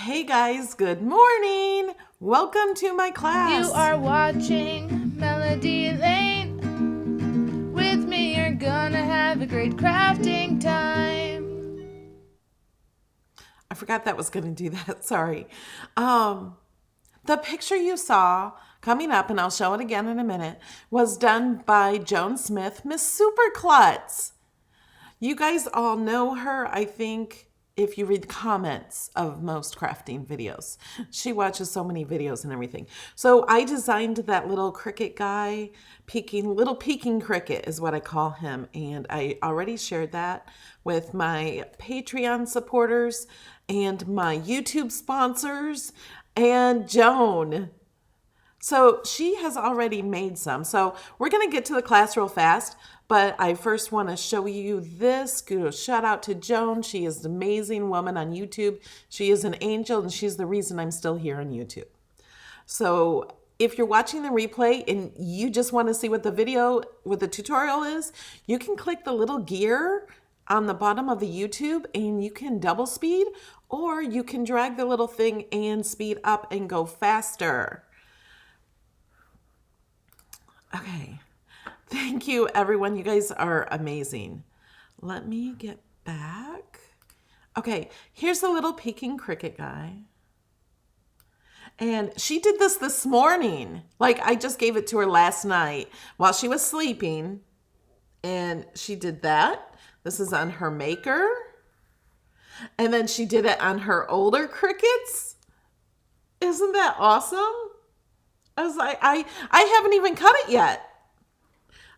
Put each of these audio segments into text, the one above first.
Hey guys, good morning. Welcome to my class. You are watching Melody Lane. With me, you're gonna have a great crafting time. I forgot that was going to do that. Sorry. The picture you saw coming up, and I'll show it again in a minute, was done by Joan Smith, Miss Superklutz. You guys all know her, I think, if you read the comments of most crafting videos. She watches so many videos and everything. So I designed that little Cricut guy, little peeking Cricut is what I call him. And I already shared that with my Patreon supporters and my YouTube sponsors and Joan. So she has already made some. So we're going to get to the class real fast, but I first want to show you this. Shout out to Joan. She is an amazing woman on YouTube. She is an angel, and she's the reason I'm still here on YouTube. So if you're watching the replay and you just want to see what the tutorial is, you can click the little gear on the bottom of the YouTube and you can double speed, or you can drag the little thing and speed up and go faster. Okay, thank you everyone. You guys are amazing. Let me get back. Okay, here's the little peeking Cricut guy. And she did this morning. Like, I just gave it to her last night while she was sleeping. And she did that. This is on her maker. And then she did it on her older Cricuts. Isn't that awesome? I was like, I haven't even cut it yet.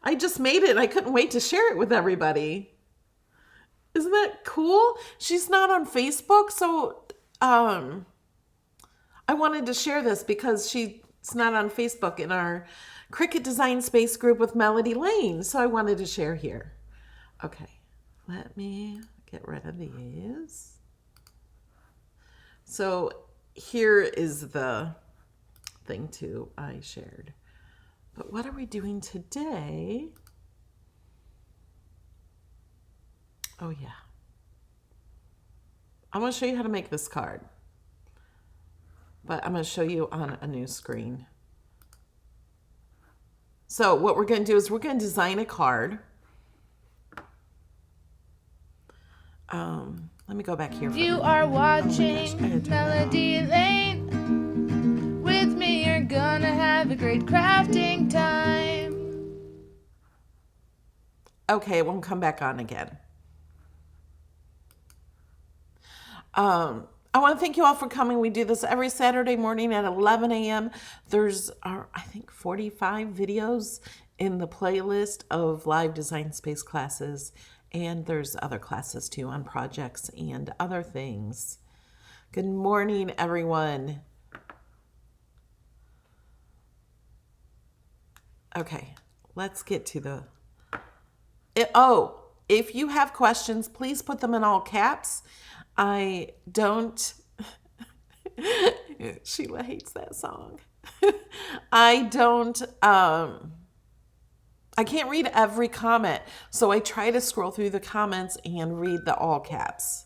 I just made it and I couldn't wait to share it with everybody. Isn't that cool? She's not on Facebook, so I wanted to share this because she's not on Facebook in our Cricut Design Space group with Melody Lane. So I wanted to share here. Okay, let me get rid of these. So here is the thing too I shared. But what are we doing today? Oh yeah. I'm going to show you how to make this card. But I'm going to show you on a new screen. So what we're going to do is we're going to design a card. Let me go back here. You are watching Melody Lane. With me, you're gonna have a great crafting time. Okay, it won't come back on again. I want to thank you all for coming. We do this every Saturday morning at 11 a.m. There's, I think, 45 videos in the playlist of live design space classes. And there's other classes too on projects and other things. Good morning, everyone. Okay, let's get to if you have questions, please put them in all caps. I don't, Sheila hates that song. I can't read every comment, so I try to scroll through the comments and read the all caps.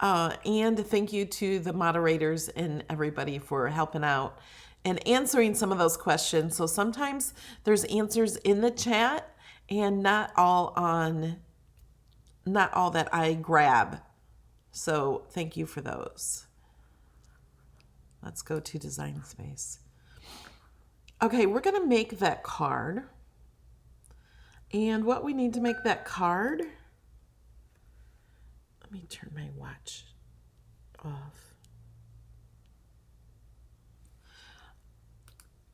And thank you to the moderators and everybody for helping out and answering some of those questions. So sometimes there's answers in the chat and not all that I grab. So thank you for those. Let's go to Design Space. Okay, we're going to make that card. And what we need to make that card, let me turn my watch off.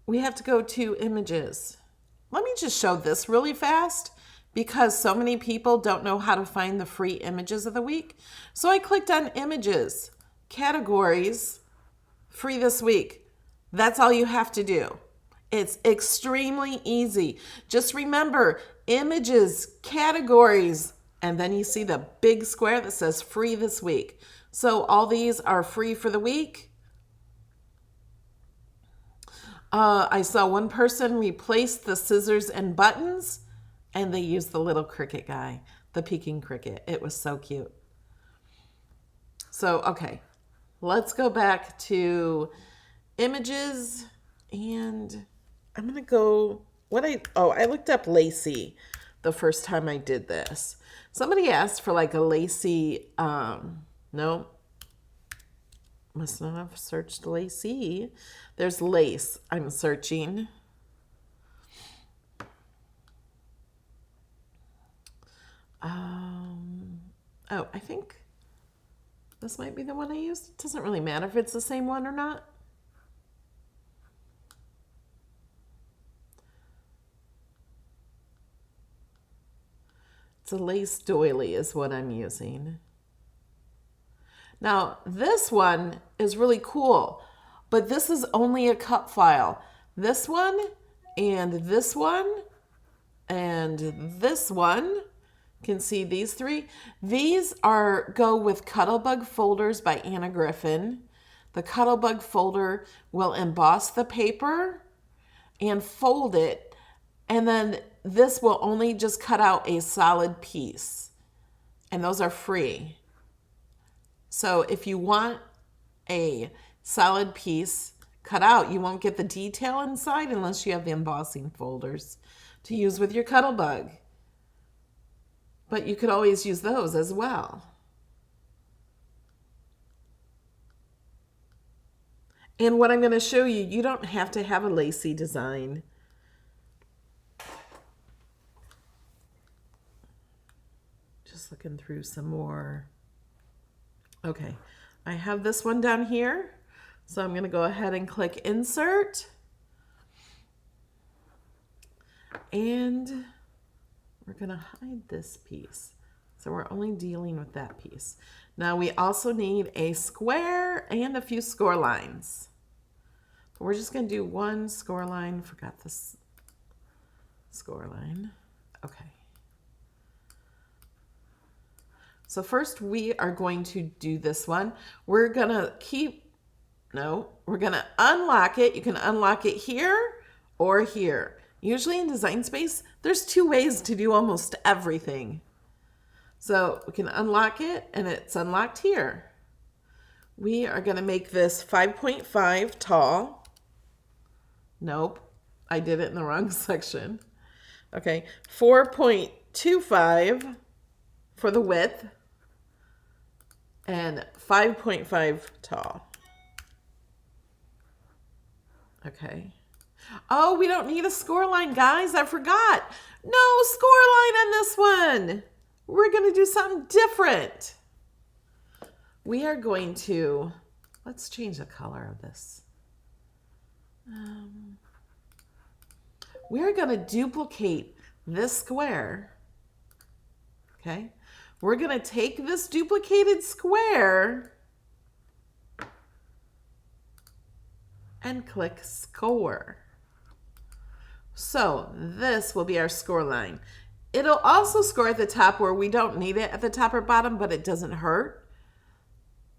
We have to go to images. Let me just show this really fast because so many people don't know how to find the free images of the week. So I clicked on images, categories, free this week. That's all you have to do. It's extremely easy. Just remember, images, categories, and then you see the big square that says free this week. So all these are free for the week. I saw one person replace the scissors and buttons, and they used the little Cricut guy, the peeking Cricut. It was so cute. So, okay, let's go back to images, and I'm going to go, I looked up lacy the first time I did this. Somebody asked for like a lacy, no, must not have searched lacy. There's lace I'm searching. Oh, I think this might be the one I used. It doesn't really matter if it's the same one or not. It's a lace doily is what I'm using. Now, this one is really cool, but this is only a cut file. This one and this one and this one, can see these three. These go with Cuttlebug folders by Anna Griffin. The Cuttlebug folder will emboss the paper and fold it, and then this will only just cut out a solid piece, and those are free. So if you want a solid piece cut out, you won't get the detail inside unless you have the embossing folders to use with your Cuttlebug. But you could always use those as well. And what I'm going to show you, you don't have to have a lacy design. Just looking through some more. Okay, I have this one down here. So I'm going to go ahead and click Insert. And we're going to hide this piece. So we're only dealing with that piece. Now we also need a square and a few score lines. We're just going to do one score line. Forgot this score line. Okay. So first we are going to do this one. We're going to we're going to unlock it. You can unlock it here or here. Usually in Design Space, there's two ways to do almost everything. So we can unlock it, and it's unlocked here. We are going to make this 5.5 tall. Nope, I did it in the wrong section. Okay, 4.25 for the width, and 5.5 tall. Okay. Oh, we don't need a score line, guys. I forgot. No score line on this one. We're going to do something different. We are going to, let's change the color of this. We're going to duplicate this square. Okay. We're going to take this duplicated square and click Score. So this will be our score line. It'll also score at the top where we don't need it at the top or bottom, but it doesn't hurt.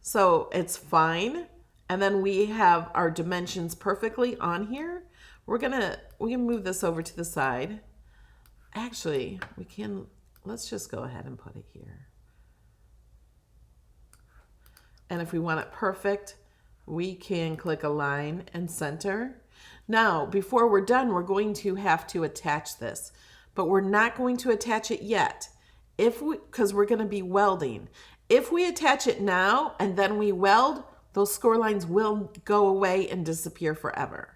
So it's fine. And then we have our dimensions perfectly on here. We can move this over to the side. Actually, let's just go ahead and put it here. And if we want it perfect, we can click Align and Center. Now, before we're done, we're going to have to attach this, but we're not going to attach it yet because we're going to be welding. If we attach it now and then we weld, those score lines will go away and disappear forever.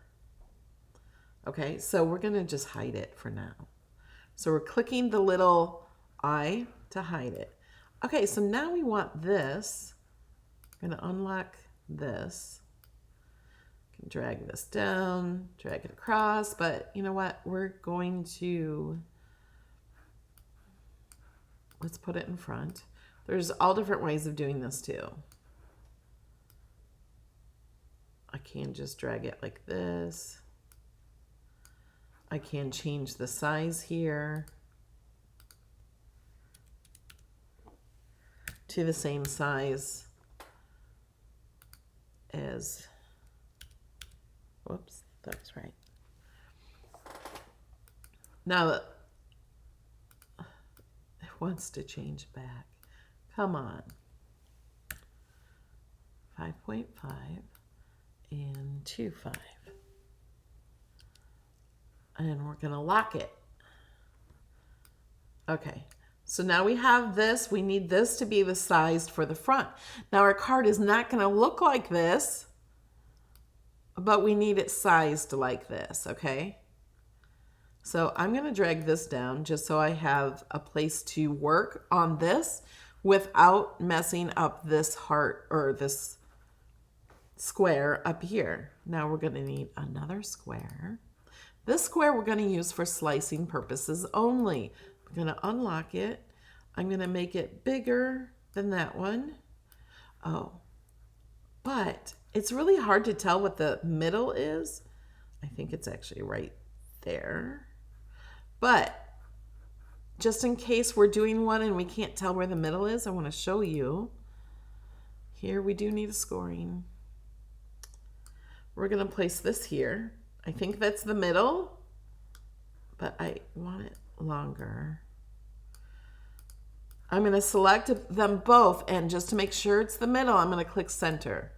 Okay, so we're going to just hide it for now. So we're clicking the little eye to hide it. Okay, so now we want this. I'm going to unlock this. Drag this down, drag it across, but you know what? We're going to, let's put it in front. There's all different ways of doing this too. I can just drag it like this. I can change the size here to the same size as, whoops, that was right. Now it wants to change back. Come on. 5.5 and 2.5. And we're going to lock it. Okay, so now we have this. We need this to be the size for the front. Now our card is not going to look like this, but we need it sized like this, okay? So I'm going to drag this down just so I have a place to work on this without messing up this heart or this square up here. Now we're going to need another square. This square we're going to use for slicing purposes only. I'm going to unlock it. I'm going to make it bigger than that one. Oh, but it's really hard to tell what the middle is. I think it's actually right there. But just in case we're doing one and we can't tell where the middle is, I want to show you. Here we do need a scoring. We're going to place this here. I think that's the middle, but I want it longer. I'm going to select them both, and just to make sure it's the middle, I'm going to click center.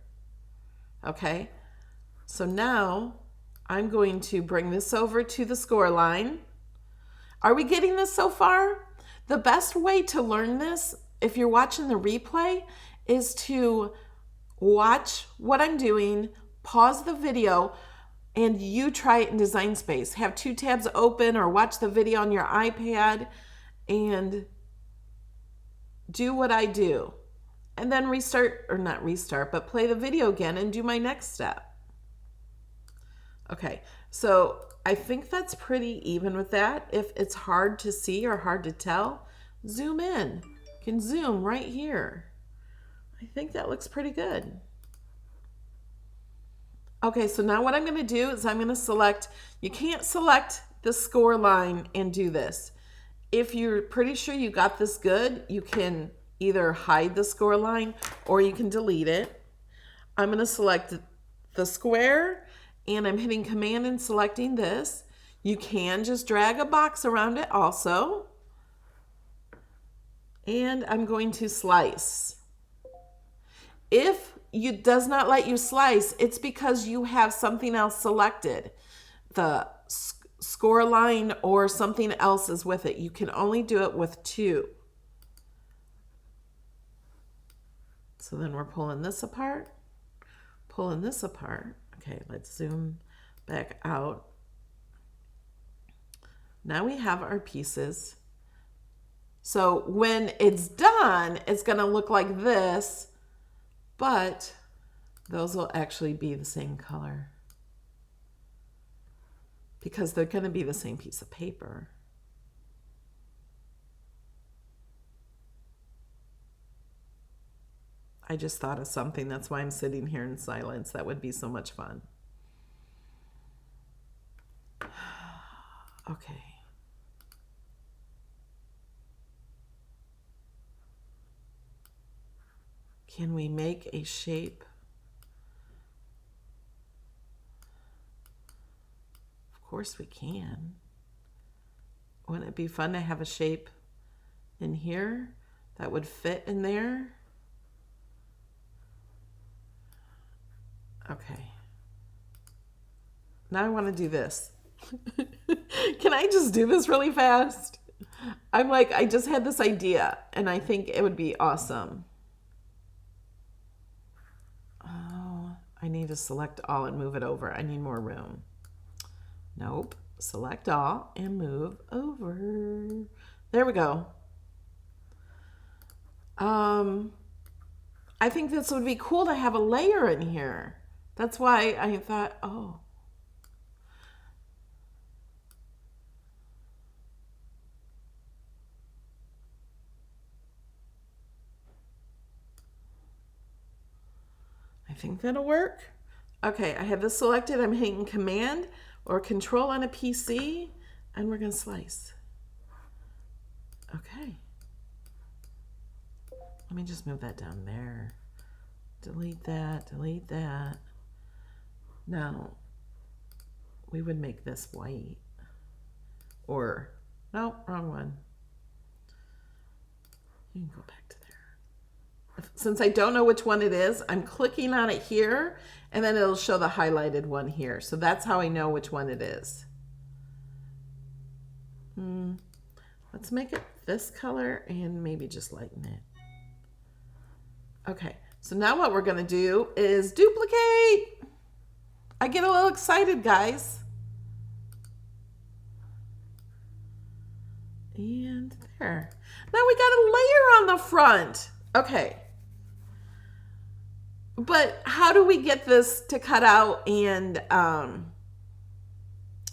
Okay, so now I'm going to bring this over to the score line. Are we getting this so far? The best way to learn this, if you're watching the replay, is to watch what I'm doing, pause the video, and you try it in Design Space. Have 2 tabs open or watch the video on your iPad and do what I do. And then restart, or not restart, but play the video again and do my next step. Okay, so I think that's pretty even with that. If it's hard to see or hard to tell, zoom in. You can zoom right here. I think that looks pretty good. Okay, so now what I'm going to do is I'm going to select, you can't select the score line and do this. If you're pretty sure you got this good, you can either hide the score line or you can delete it. I'm going to select the square and I'm hitting Command and selecting this. You can just drag a box around it also. And I'm going to slice. If it does not let you slice, it's because you have something else selected. The score line or something else is with it. You can only do it with 2. So then we're pulling this apart, pulling this apart. Okay, let's zoom back out. Now we have our pieces. So when it's done, it's going to look like this, but those will actually be the same color because they're going to be the same piece of paper. I just thought of something. That's why I'm sitting here in silence. That would be so much fun. Okay. Can we make a shape? Of course we can. Wouldn't it be fun to have a shape in here that would fit in there? Okay. Now I want to do this. Can I just do this really fast? I'm like, I just had this idea and I think it would be awesome. Oh, I need to select all and move it over. I need more room. Nope. Select all and move over. There we go. I think this would be cool to have a layer in here. That's why I thought, oh. I think that'll work. Okay, I have this selected. I'm hitting Command or Control on a PC, and we're going to slice. Okay. Let me just move that down there. Delete that, delete that. Now, we would make this white. Or, no, wrong one. You can go back to there. since I don't know which one it is, I'm clicking on it here, and then it'll show the highlighted one here. So that's how I know which one it is. Let's make it this color and maybe just lighten it. Okay, so now what we're gonna do is duplicate. I get a little excited, guys. And there. Now we got a layer on the front. Okay. But how do we get this to cut out and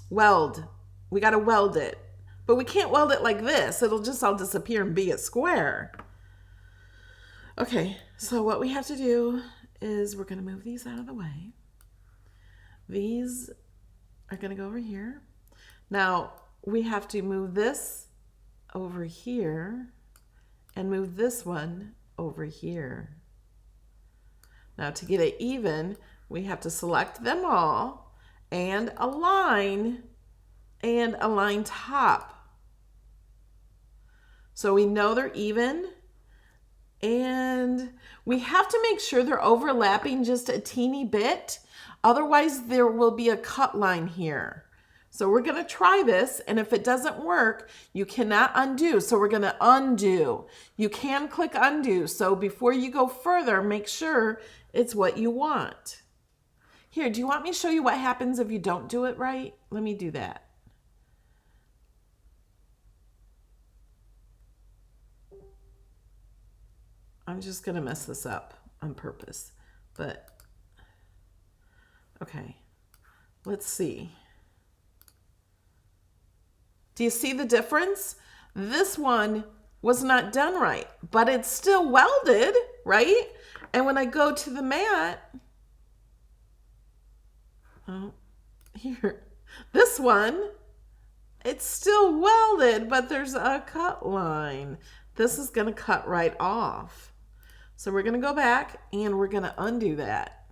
weld? We got to weld it. But we can't weld it like this. It'll just all disappear and be a square. Okay, so what we have to do is we're going to move these out of the way. These are going to go over here. Now, we have to move this over here and move this one over here. Now, to get it even, we have to select them all and align top. So we know they're even, and we have to make sure they're overlapping just a teeny bit. Otherwise, there will be a cut line here. So we're going to try this, and if it doesn't work, you cannot undo. So we're going to undo. You can click undo. So before you go further, make sure it's what you want. Here, do you want me to show you what happens if you don't do it right? Let me do that. I'm just going to mess this up on purpose. But, okay, let's see. Do you see the difference? This one was not done right, but it's still welded, right? And when I go to the mat, oh, here, this one, it's still welded, but there's a cut line. This is going to cut right off. So we're going to go back and we're going to undo that.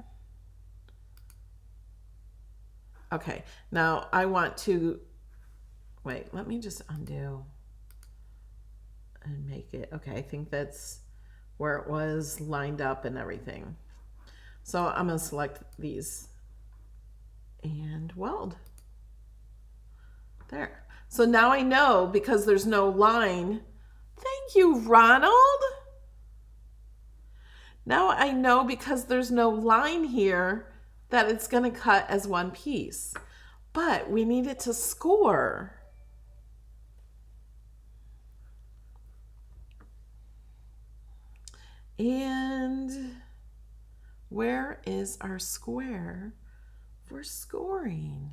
Okay, now I want to, wait, let me just undo and make it, okay, I think that's where it was lined up and everything. So I'm going to select these and weld. There. So now I know, because there's no line. Thank you, Ronald. Now I know, because there's no line here, that it's going to cut as one piece. But we need it to score. And where is our square for scoring?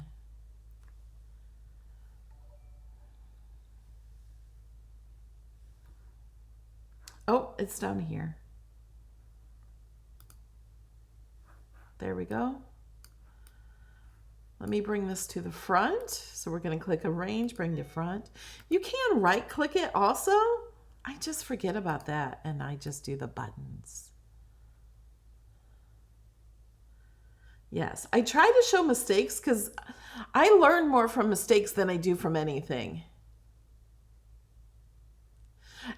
Oh, it's down here. There we go. Let me bring this to the front. So we're going to click Arrange, bring to front. You can right click it also. I just forget about that and I just do the buttons. Yes, I try to show mistakes because I learn more from mistakes than I do from anything.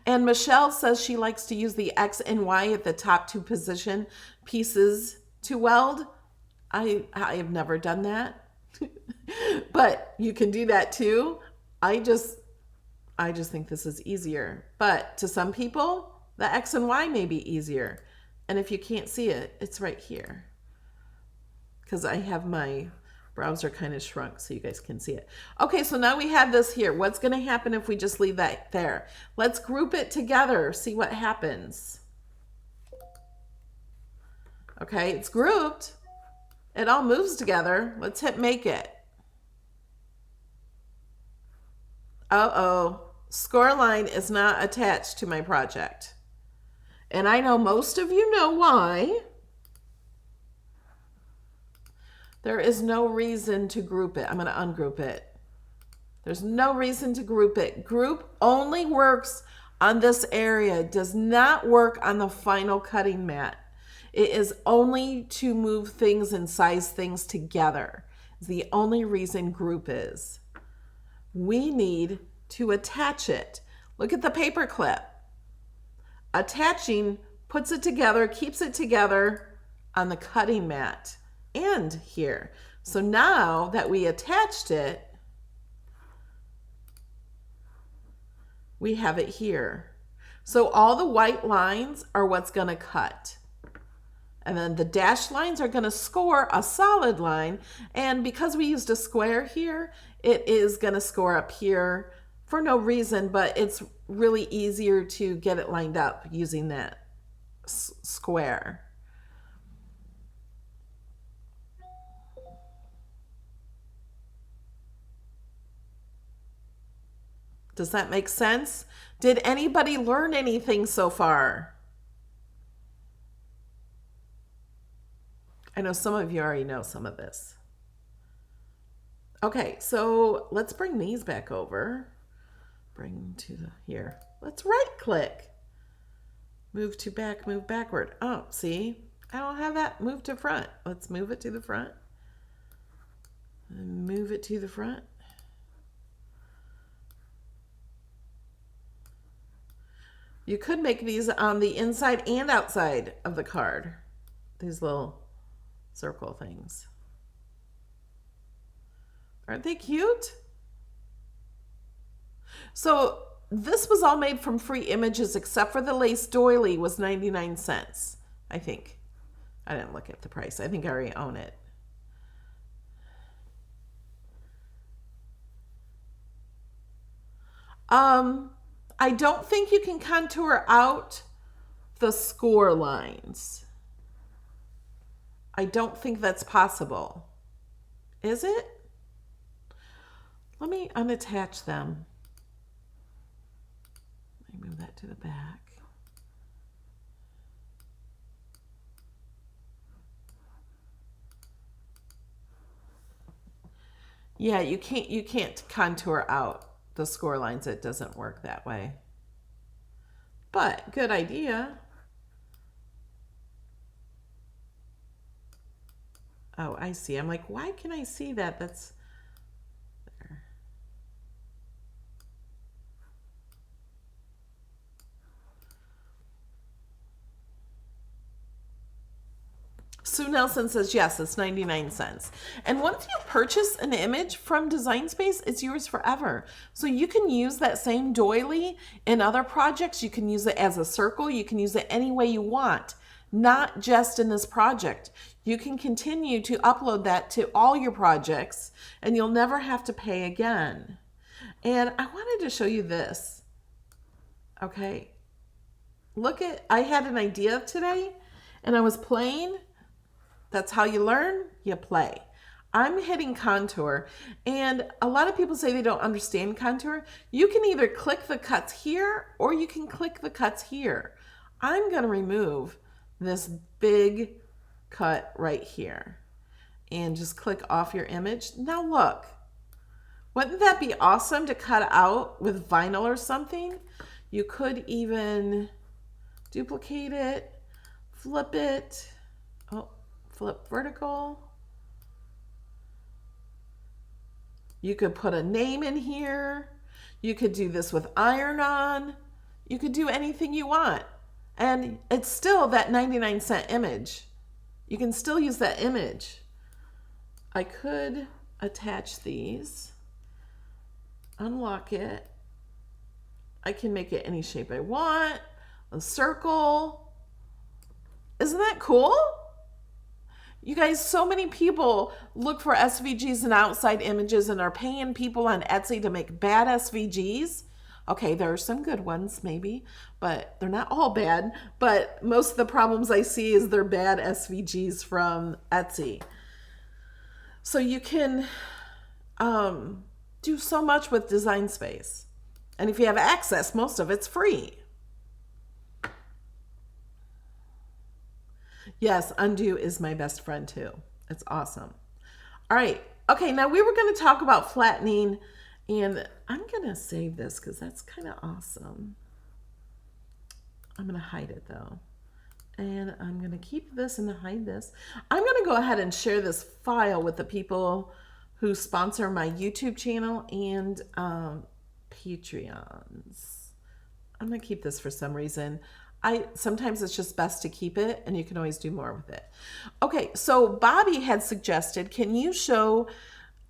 And Michelle says she likes to use the X and Y at the top to position pieces to weld. I have never done that. But you can do that too. I just think this is easier. But to some people, the X and Y may be easier. And if you can't see it, it's right here. Because I have my browser kind of shrunk so you guys can see it. Okay, so now we have this here. What's going to happen if we just leave that there? Let's group it together, see what happens. Okay, it's grouped. It all moves together. Let's hit make it. Uh-oh, score line is not attached to my project. And I know most of you know why. There is no reason to group it. I'm going to ungroup it. There's no reason to group it. Group only works on this area. It does not work on the final cutting mat. It is only to move things and size things together. It's the only reason group is. We need to attach it. Look at the paper clip. Attaching puts it together, keeps it together on the cutting mat and here. So now that we attached it, we have it here. So all the white lines are what's going to cut. And then the dashed lines are going to score a solid line. And because we used a square here, it is going to score up here for no reason, but it's really easier to get it lined up using that square. Does that make sense? Did anybody learn anything so far? I know some of you already know some of this. Okay, so let's bring these back over. Bring to the here. Let's right click. Move to back, move backward. Oh, see? I don't have that. Move to front. Let's move it to the front. And move it to the front. You could make these on the inside and outside of the card. These little circle things. Aren't they cute? So this was all made from free images except for the lace doily was 99 cents, I think. I didn't look at the price. I think I already own it. I don't think you can contour out the score lines. I don't think that's possible. Is it? Let me unattach them. Let me move that to the back. Yeah, you can't contour out the score lines. It doesn't work that way. But good idea. Oh, I see. I'm like, why can I see that? That's there. Sue Nelson says, yes, it's 99 cents. And once you purchase an image from Design Space, it's yours forever. So you can use that same doily in other projects. You can use it as a circle. You can use it any way you want, not just in this project. You can continue to upload that to all your projects and you'll never have to pay again. And I wanted to show you this. Okay. Look at, I had an idea today and I was playing. That's how you learn, you play. I'm hitting contour, and a lot of people say they don't understand contour. You can either click the cuts here, or you can click the cuts here. I'm gonna remove this big cut right here, and just click off your image. Now look, wouldn't that be awesome to cut out with vinyl or something? You could even duplicate it, flip it, flip vertical. You could put a name in here. You could do this with iron-on. You could do anything you want. And it's still that 99-cent image. You can still use that image. I could attach these, unlock it. I can make it any shape I want, a circle. Isn't that cool? You guys, so many people look for SVGs and outside images and are paying people on Etsy to make bad SVGs. Okay, there are some good ones maybe, but they're not all bad. But most of the problems I see is they're bad SVGs from Etsy. So you can do so much with Design Space. And if you have access, most of it's free. Yes, undo is my best friend too. It's awesome. All right. Okay, now we were going to talk about flattening, and I'm going to save this because that's kind of awesome. I'm going to hide it though. And I'm going to keep this and hide this. I'm going to go ahead and share this file with the people who sponsor my YouTube channel and Patreons. I'm going to keep this for some reason. Sometimes it's just best to keep it, and you can always do more with it. Okay, so Bobby had suggested, can you show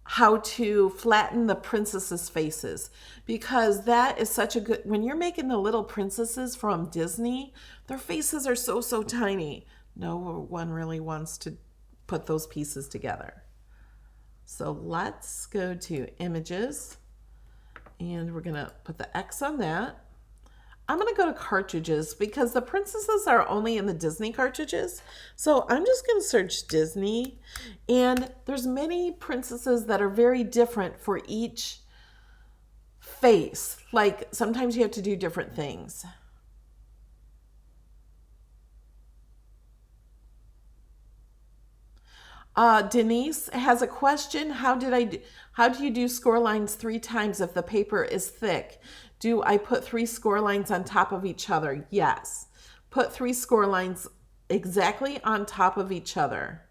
how to flatten the princesses' faces? Because that is such a good, when you're making the little princesses from Disney, their faces are so tiny. No one really wants to put those pieces together. So let's go to images, and we're gonna put the X on that. I'm going to go to cartridges because the princesses are only in the Disney cartridges. So I'm just going to search Disney, and there's many princesses that are very different for each face. Like sometimes you have to do different things. Denise has a question. How do you do score lines 3 times if the paper is thick? Do I put 3 score lines on top of each other? Yes. Put 3 score lines exactly on top of each other.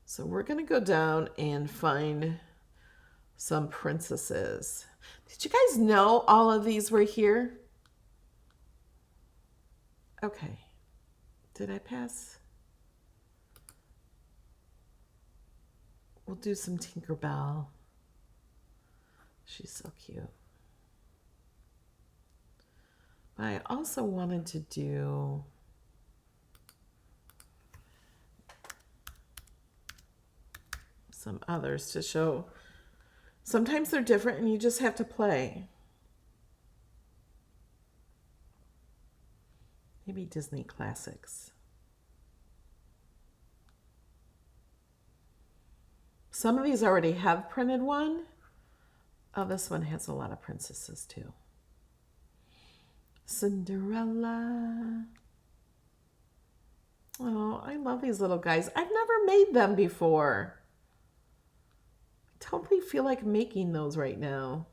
So we're going to go down and find some princesses. Did you guys know all of these were here? Okay. Did I pass? We'll do some Tinkerbell. She's so cute. But I also wanted to do some others to show. Sometimes they're different and you just have to play. Maybe Disney classics. Some of these already have printed one. Oh, this one has a lot of princesses too. Cinderella. Oh, I love these little guys. I've never made them before. I totally feel like making those right now.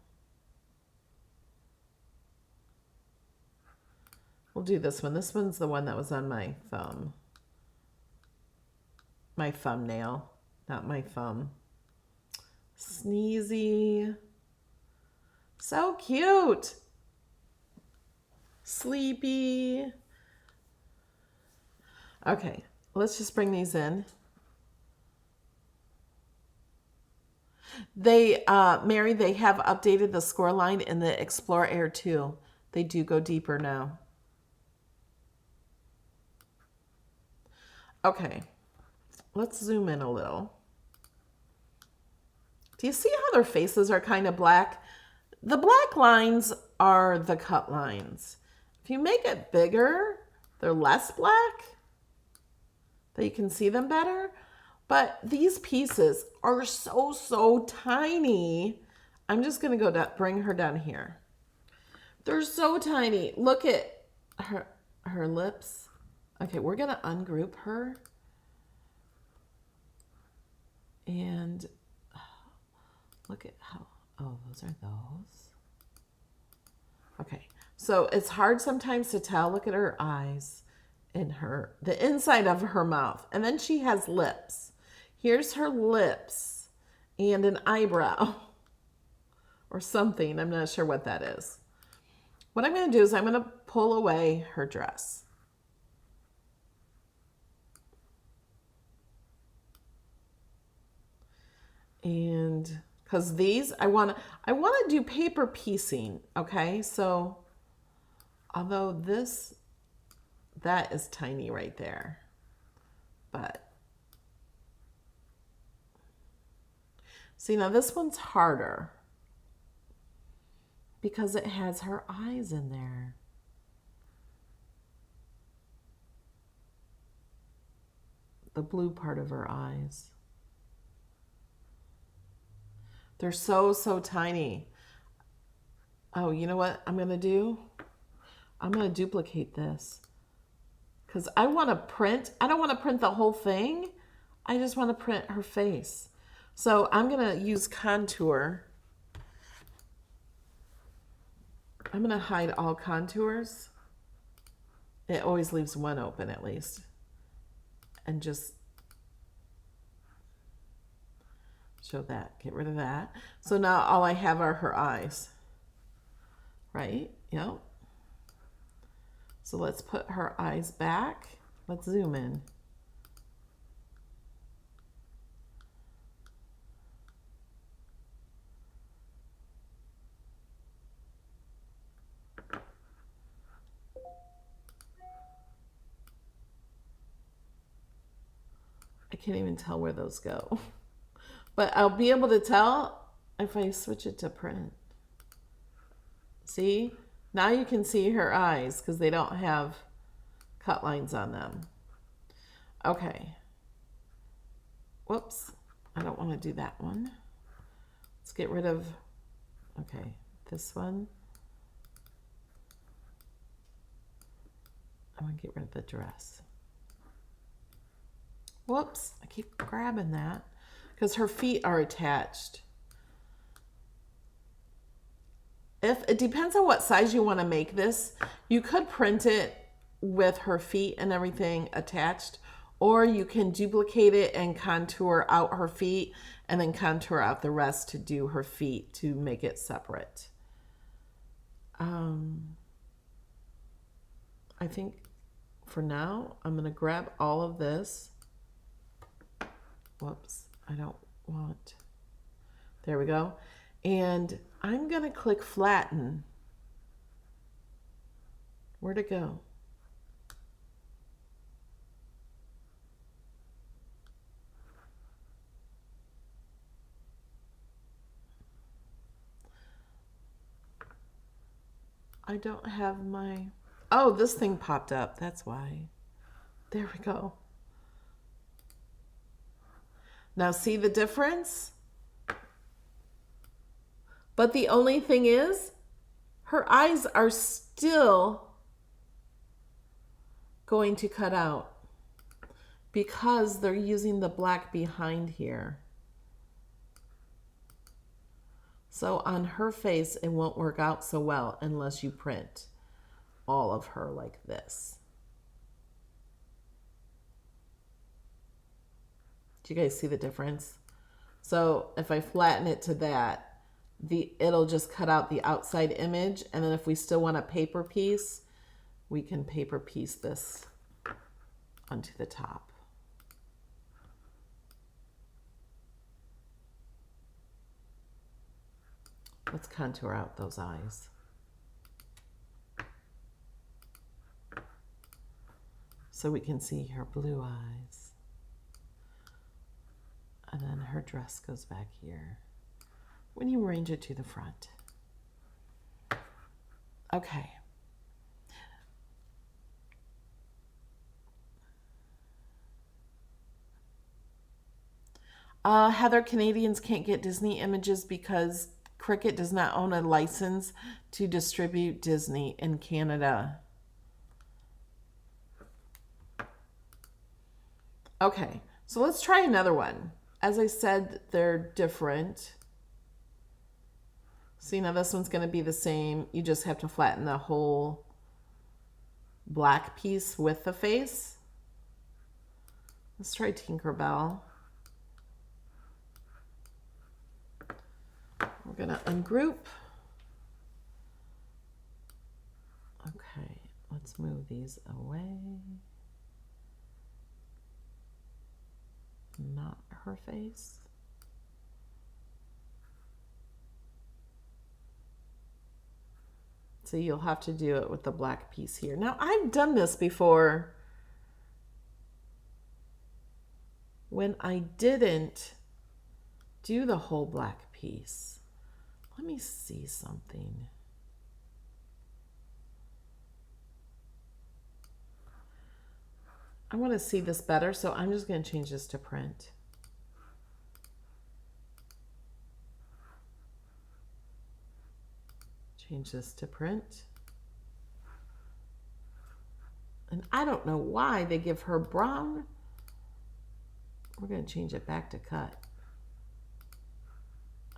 We'll do this one. This one's the one that was on my thumb. My thumbnail, not my thumb. Sneezy. So cute. Sleepy. Okay, let's just bring these in. Mary, they have updated the score line in the Explore Air 2. They do go deeper now. Okay, let's zoom in a little. Do you see how their faces are kind of black? The black lines are the cut lines. If you make it bigger, they're less black, that you can see them better. But these pieces are so tiny. I'm just going to go down, bring her down here. They're so tiny. Look at her lips. Okay, we're going to ungroup her. And look at how, oh, those are those. Okay, so it's hard sometimes to tell. Look at her eyes and the inside of her mouth. And then she has lips. Here's her lips and an eyebrow or something. I'm not sure what that is. What I'm going to do is I'm going to pull away her dress. And because these, I want to do paper piecing. Okay, so although that is tiny right there, but see, now this one's harder because it has her eyes in there. The blue part of her eyes. They're so tiny. Oh, you know what I'm going to do? I'm going to duplicate this because I want to print. I don't want to print the whole thing. I just want to print her face. So I'm going to use contour. I'm going to hide all contours. It always leaves one open at least. And just Show that. Get rid of that. So now all I have are her eyes. Right? Yep. So let's put her eyes back. Let's zoom in. I can't even tell where those go. But I'll be able to tell if I switch it to print. See? Now you can see her eyes because they don't have cut lines on them. Okay. Whoops. I don't want to do that one. Let's get rid of, okay, this one. I want to get rid of the dress. Whoops. I keep grabbing that because her feet are attached. If it depends on what size you want to make this, you could print it with her feet and everything attached, or you can duplicate it and contour out her feet and then contour out the rest to do her feet to make it separate. I think for now, I'm going to grab all of this. Whoops, I don't want. There we go. And I'm going to click flatten. Where'd it go? I don't have my, oh, this thing popped up. That's why. There we go. Now see the difference? But the only thing is, her eyes are still going to cut out because they're using the black behind here. So on her face, it won't work out so well unless you print all of her like this. Do you guys see the difference? So if I flatten it to that, it'll just cut out the outside image. And then if we still want a paper piece, we can paper piece this onto the top. Let's contour out those eyes. So we can see her blue eyes. And then her dress goes back here when you arrange it to the front. Okay. Heather, Canadians can't get Disney images because Cricut does not own a license to distribute Disney in Canada. Okay, so let's try another one. As I said, they're different. See, now this one's going to be the same. You just have to flatten the whole black piece with the face. Let's try Tinkerbell. We're going to ungroup. Okay, let's move these away. Not her face. So you'll have to do it with the black piece here. Now, I've done this before when I didn't do the whole black piece. Let me see something. I want to see this better, so I'm just going to change this to print. Change this to print. And I don't know why they give her brown. We're going to change it back to cut.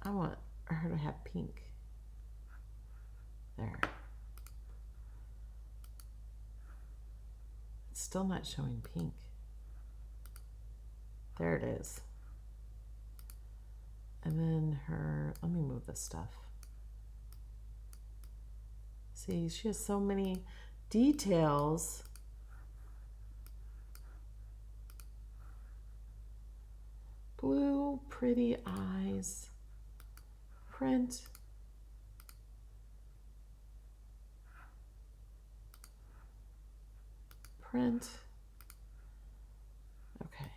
I want her to have pink. There. It's still not showing pink. There it is. And then let me move this stuff. See, she has so many details. Blue, pretty eyes. Print. Print. Okay.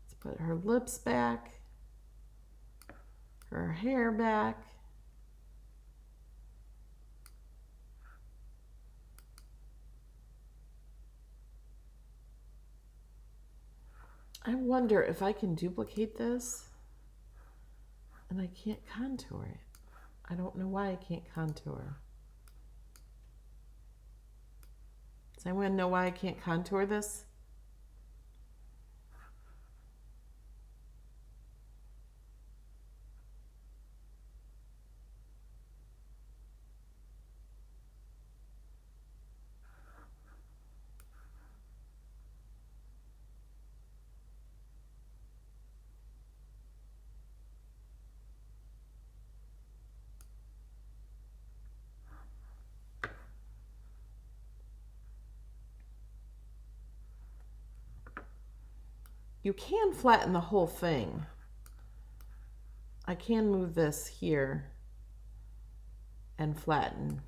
Let's put her lips back. Her hair back. I wonder if I can duplicate this and I can't contour it. I don't know why I can't contour. Does anyone know why I can't contour this? You can flatten the whole thing. I can move this here and flatten.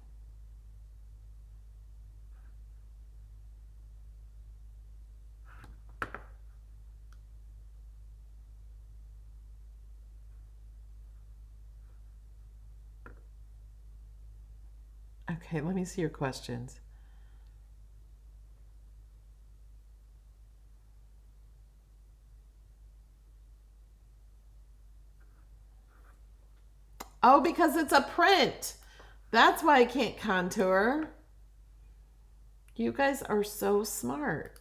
Okay, let me see your questions. Oh, because it's a print. That's why I can't contour. You guys are so smart.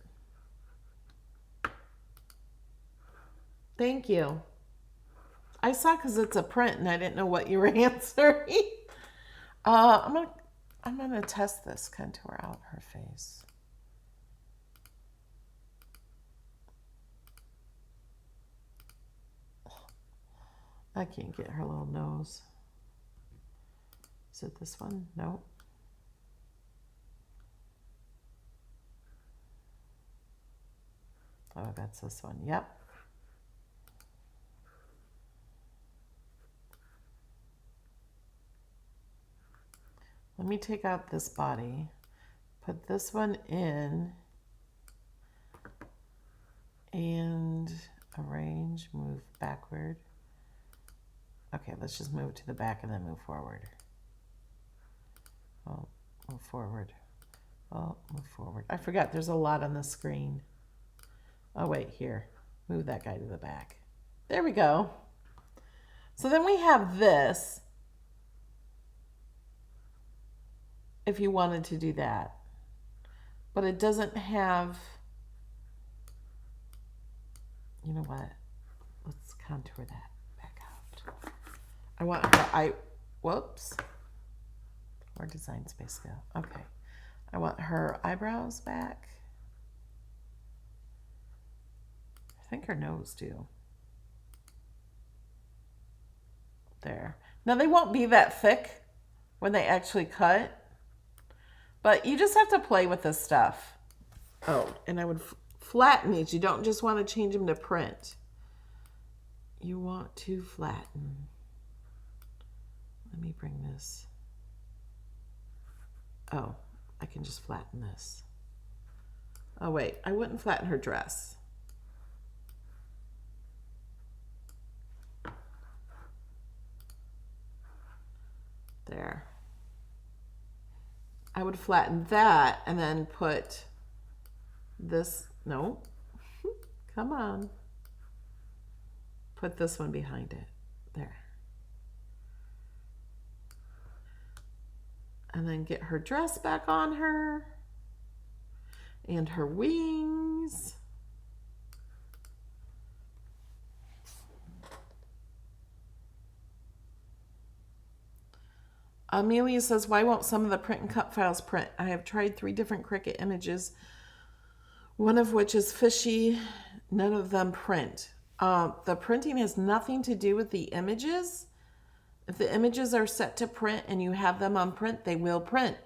Thank you. I saw because it's a print and I didn't know what you were answering. I'm gonna test this contour out her face. I can't get her little nose. Is it this one? Nope. Oh, that's this one. Yep. Let me take out this body, put this one in, and arrange, move backward. Okay, let's just move to the back and then move forward. Oh, move forward. Oh, move forward. I forgot there's a lot on the screen. Oh, wait, here. Move that guy to the back. There we go. So then we have this. If you wanted to do that. But it doesn't have, you know what? Let's contour that back out. I want her whoops. Where'd design space go? Okay. I want her eyebrows back. I think her nose too. There. Now they won't be that thick when they actually cut. But you just have to play with this stuff. Oh, and I would flatten these. You don't just want to change them to print. You want to flatten. Let me bring this. Oh, I can just flatten this. Oh, wait. I wouldn't flatten her dress. There. I would flatten that and then put this, no, come on. Put this one behind it, there. And then get her dress back on her and her wings. Amelia says, why won't some of the print and cut files print? I have tried 3 different Cricut images, one of which is fishy. None of them print. The printing has nothing to do with the images. If the images are set to print and you have them on print, they will print.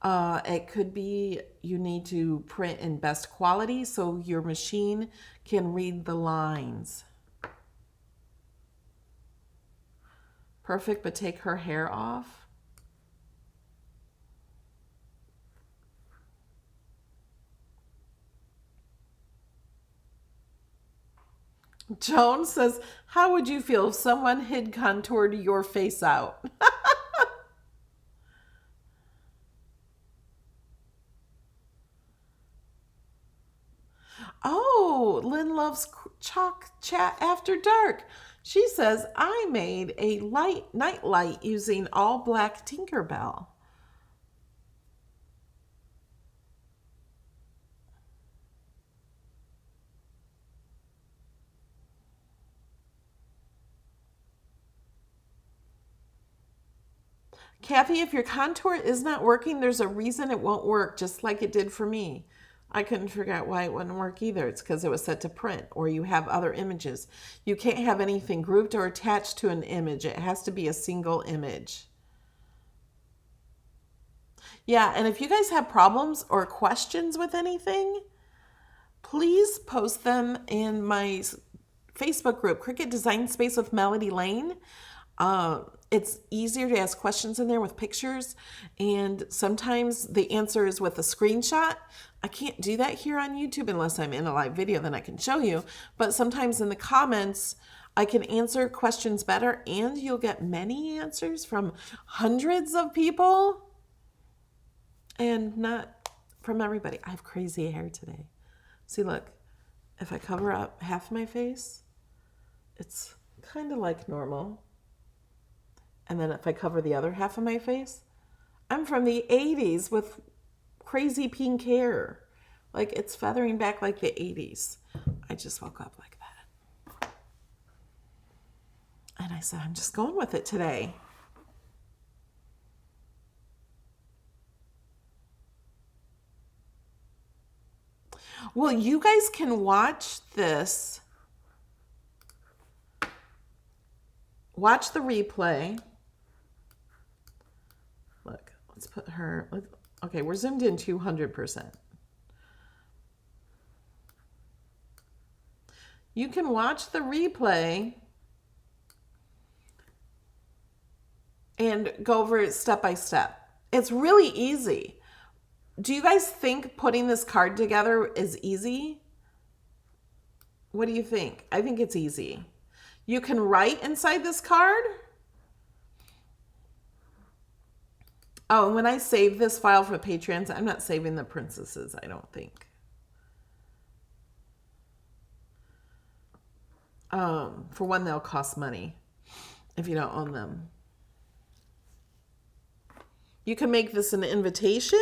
It could be you need to print in best quality so your machine can read the lines. Perfect, but take her hair off. Joan says, how would you feel if someone had contoured your face out? Oh, Lynn loves chalk chat after dark. She says, I made a night light using all black Tinkerbell. Kathy, if your contour is not working, there's a reason it won't work, just like it did for me. I couldn't figure out why it wouldn't work either. It's because it was set to print, or you have other images. You can't have anything grouped or attached to an image. It has to be a single image. Yeah, and if you guys have problems or questions with anything, please post them in my Facebook group, Cricut Design Space with Melody Lane. It's easier to ask questions in there with pictures, and sometimes the answer is with a screenshot. I can't do that here on YouTube unless I'm in a live video, then I can show you. But sometimes in the comments, I can answer questions better, and you'll get many answers from hundreds of people and not from everybody. I have crazy hair today. See, look, if I cover up half my face, it's kind of like normal. And then if I cover the other half of my face, I'm from the 80s with crazy pink hair. Like, it's feathering back like the 80s. I just woke up like that. And I said, I'm just going with it today. Well, you guys can watch this. Watch the replay. Look, let's put her. Okay, we're zoomed in 200%. You can watch the replay and go over it step by step. It's really easy. Do you guys think putting this card together is easy? What do you think? I think it's easy. You can write inside this card. Oh, and when I save this file for Patreons, I'm not saving the princesses, I don't think. For one, they'll cost money if you don't own them. You can make this an invitation.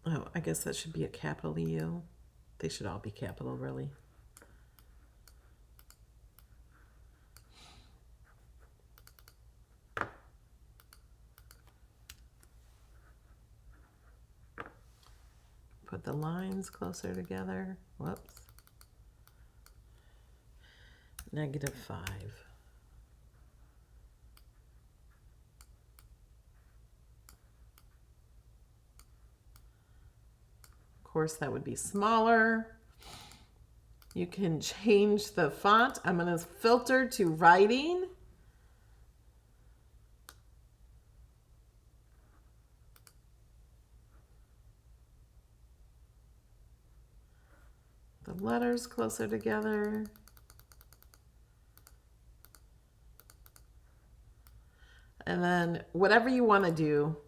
Oh, I guess that should be a capital U. They should all be capital, really. Put the lines closer together. Whoops. -5. Of course, that would be smaller. You can change the font. I'm going to filter to writing. The letters closer together. And then whatever you want to do,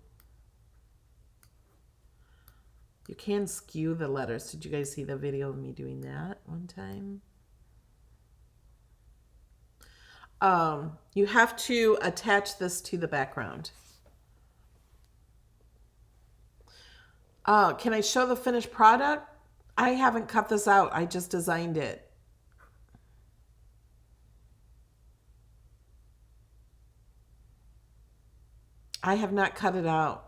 you can skew the letters. Did you guys see the video of me doing that one time? You have to attach this to the background. Can I show the finished product? I haven't cut this out. I just designed it. I have not cut it out.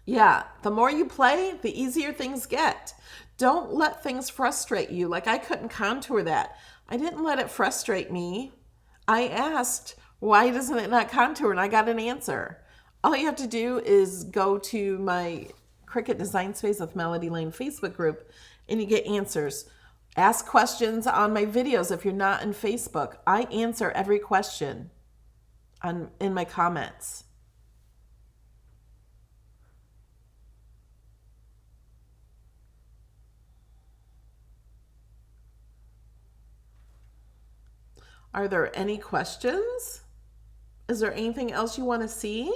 Yeah, the more you play, the easier things get. Don't let things frustrate you. Like I couldn't contour that. I didn't let it frustrate me. I asked, why doesn't it not contour? And I got an answer. All you have to do is go to my Cricut Design Space with Melody Lane Facebook group and you get answers. Ask questions on my videos if you're not in Facebook. I answer every question in my comments. Are there any questions? Is there anything else you want to see?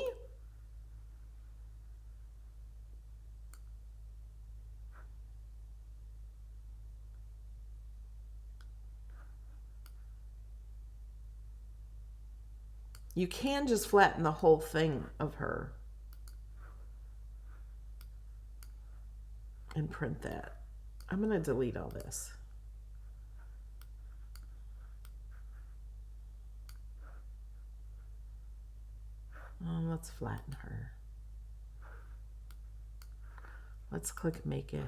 You can just flatten the whole thing of her and print that. I'm going to delete all this. Let's flatten her. Let's click make it.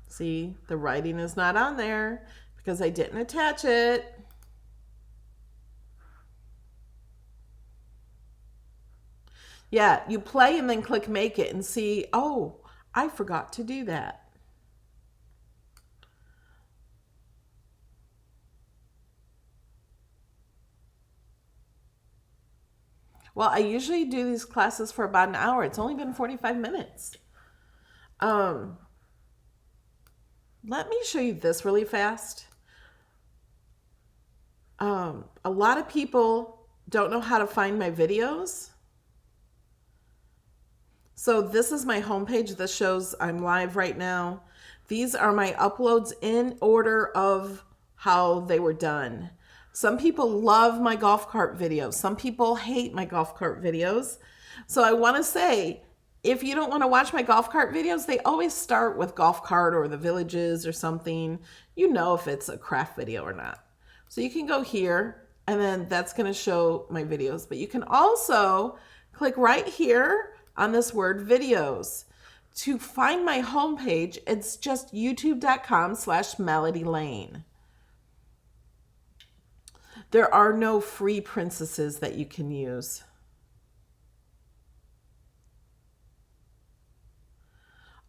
See, the writing is not on there because I didn't attach it. Yeah, you play and then click make it and see, oh, I forgot to do that. Well, I usually do these classes for about an hour. It's only been 45 minutes. Let me show you this really fast. A lot of people don't know how to find my videos. So this is my homepage. This shows I'm live right now. These are my uploads in order of how they were done. Some people love my golf cart videos. Some people hate my golf cart videos. So I want to say, if you don't want to watch my golf cart videos, they always start with golf cart or the villages or something. You know if it's a craft video or not. So you can go here and then that's going to show my videos. But you can also click right here on this word videos. To find my homepage, it's just youtube.com/melodylane. There are no free princesses that you can use.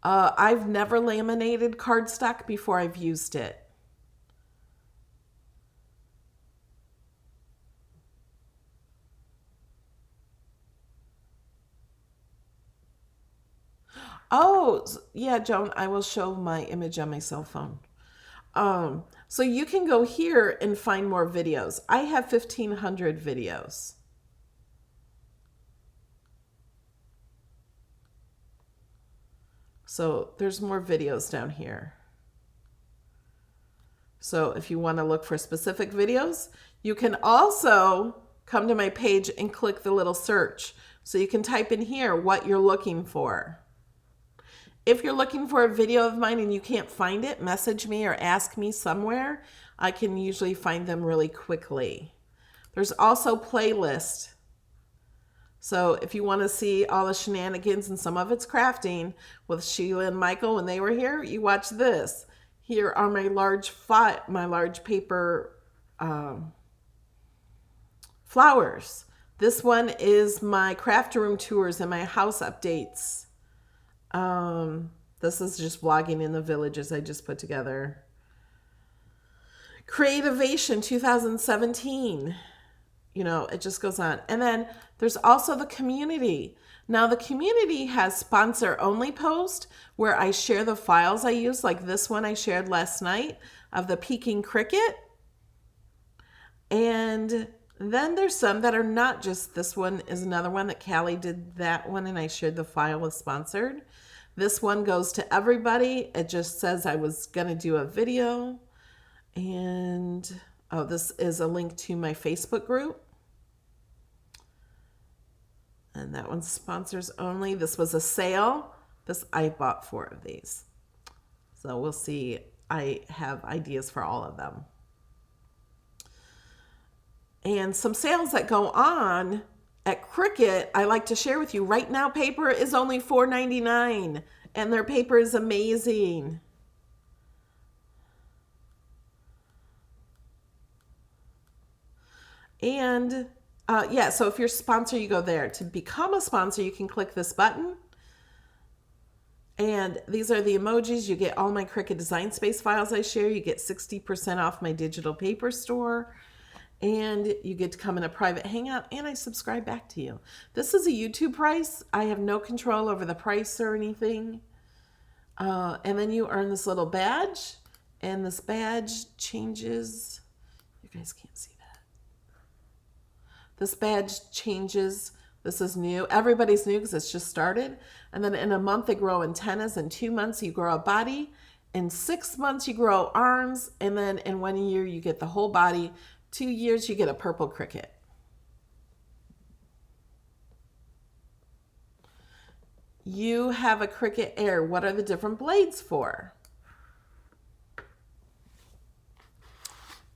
I've never laminated cardstock before I've used it. Oh, yeah, Joan, I will show my image on my cell phone. So you can go here and find more videos. I have 1,500 videos. So there's more videos down here. So if you want to look for specific videos, you can also come to my page and click the little search. So you can type in here what you're looking for. If you're looking for a video of mine and you can't find it, message me or ask me somewhere. I can usually find them really quickly. There's also playlists. So if you want to see all the shenanigans and some of it's crafting with Sheila and Michael when they were here, you watch this. Here are my large paper flowers. This one is my craft room tours and my house updates. This is just vlogging in the villages I just put together. Creativation 2017. You know, it just goes on. And then there's also the community. Now the community has sponsor only post where I share the files I use, like this one I shared last night of the Peking Cricut. And then there's some that are not just, this one is another one that Callie did that one and I shared the file with sponsored. This one goes to everybody. It just says I was going to do a video. And oh, this is a link to my Facebook group. And that one's sponsors only. This was a sale. I bought 4 of these. So we'll see. I have ideas for all of them. And some sales that go on at Cricut, I like to share with you. Right now, paper is only $4.99, and their paper is amazing. And yeah, so if you're a sponsor, you go there. To become a sponsor, you can click this button. And these are the emojis. You get all my Cricut Design Space files I share. You get 60% off my digital paper store. And you get to come in a private hangout, and I subscribe back to you. This is a YouTube price. I have no control over the price or anything. And then you earn this little badge, and this badge changes. You guys can't see that. This badge changes. This is new. Everybody's new because it's just started. And then in a month, they grow antennas. In 2 months, you grow a body. In 6 months, you grow arms. And then in 1 year, you get the whole body. 2 years, you get a purple Cricut. You have a Cricut Air. What are the different blades for?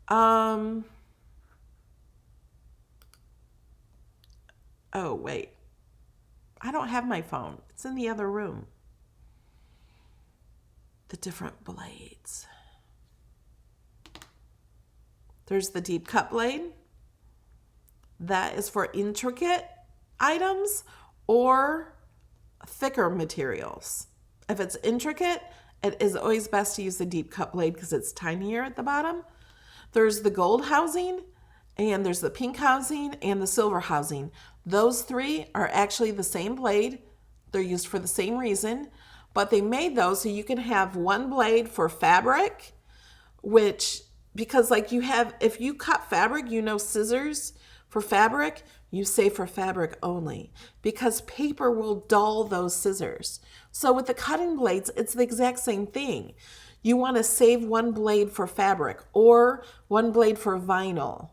Oh, wait. I don't have my phone. It's in the other room. The different blades. There's the deep cut blade. That is for intricate items or thicker materials. If it's intricate, it is always best to use the deep cut blade because it's tinier at the bottom. There's the gold housing, and there's the pink housing, and the silver housing. Those 3 are actually the same blade. They're used for the same reason, but they made those so you can have one blade for fabric, which, because like you have, if you cut fabric, scissors for fabric, you say for fabric only, because paper will dull those scissors. So with the cutting blades, it's the exact same thing. You want to save one blade for fabric or one blade for vinyl,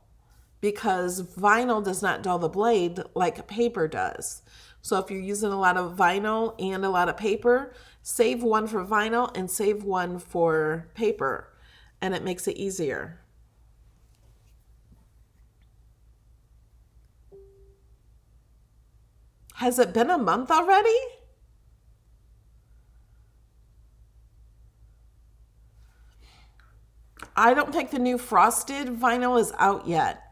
because vinyl does not dull the blade like paper does. So if you're using a lot of vinyl and a lot of paper, save one for vinyl and save one for paper, and it makes it easier. Has it been a month already? I don't think the new frosted vinyl is out yet.